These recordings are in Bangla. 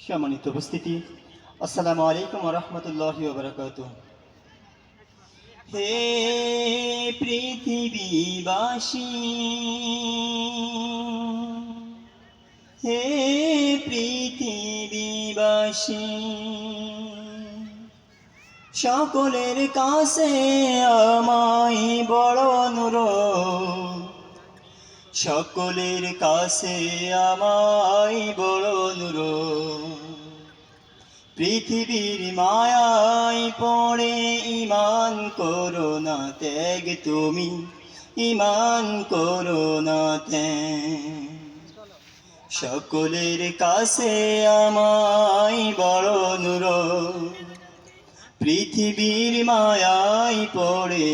সম্মানিত উপস্থিতি, আসসালামু আলাইকুম ওয়া রাহমাতুল্লাহি ওয়া বারাকাতুহু। হে পৃথিবীবাসী, হে পৃথিবীবাসী, সকলের কাছে আমায় বড় অনুরোধ, সকলের কাছে আমায় বড় অনুরোধ, পৃথিবীর মায়ায় পড়ে ঈমান করো না ত্যাগ, তুমি ঈমান করো না ত্যাগ। সকলের কাছে আমায় বড় অনুরোধ, পৃথিবীর মায়ায় পড়ে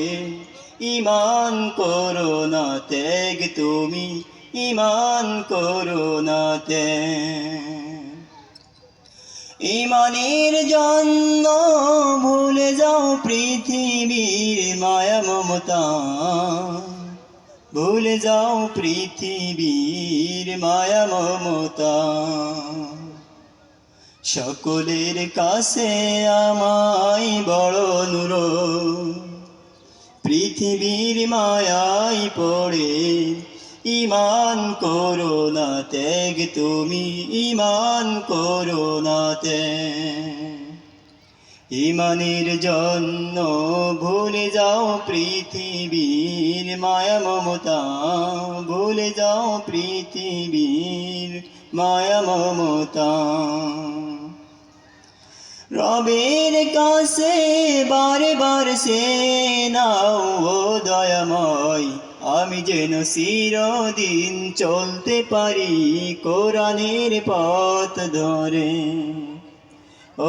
ঈমান করো না ত্যাগ, তুমি ঈমান করো না ত্যাগ। ঈমানের জন্য ভুলে যাও পৃথিবীর মায়া মমতা, ভুলে যাও পৃথিবীর মায়া মমতা। সকলের কাছে আমায় বড় অনুরোধ, পৃথিবীর মায়ায় পড়ে ঈমান করো না ত্যাগ, তুমি ঈমান করো না ত্যাগ। ঈমানের জন্য ভুলে যাও পৃথিবীর মায়া মমতা, ভুলে যাও পৃথিবীর মায়া মমতা। রবের কাছে বারে বারে সে নাও ও দয়াময়, আমি যেন চিরদিন চলতে পারি কোরআনের পথ ধরে।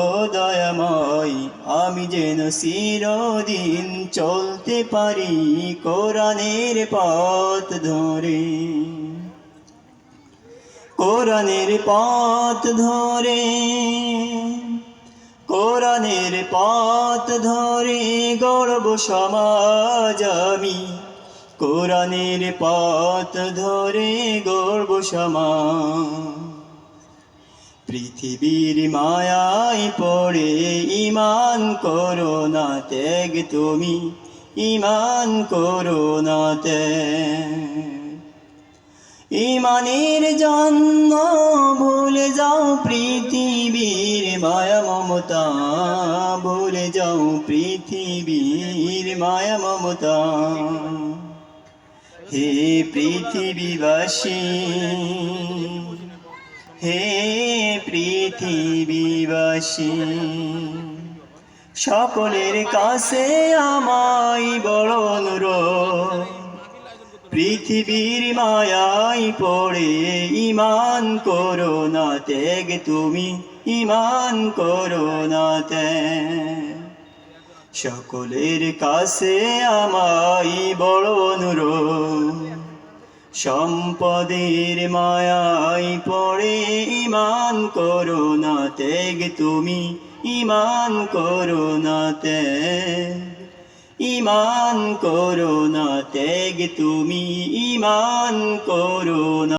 ও দয়াময়, আমি যেন চিরদিন চলতে পারি কোরআনের পথ ধরে। কোরআনের পথ ধরে, কোরআনের পথ ধরে গড়ব সমাজ আমি, কোরআনের পথ ধরে গড়ব সমাজ। পৃথিবীর মায়ায় পড়ে ঈমান করো না ত্যাগ, তুমি ঈমান করো না ত্যাগ। ঈমানের জন্য ভুলে যাও পৃথিবীর মায়া মমতা, ভুলে যাও পৃথিবীর মায়া মমতা। হে পৃথিবীবাসী, হে পৃথিবীবাসী, সকলের কাছে আমায় বড় অনুরোধ, পৃথিবীর মায়ায় পড়ে ঈমান করো না ত্যাগ, তুমি ঈমান করো না ত্যাগ। সকলের কাছে আমায় বড় অনুরোধ, সম্পদের মায়ায় পড়ে ঈমান করো না ত্যাগ, তুমি ঈমান করো না ত্যাগ। ঈমান করো না ত্যাগ, তুমি ঈমান করো না।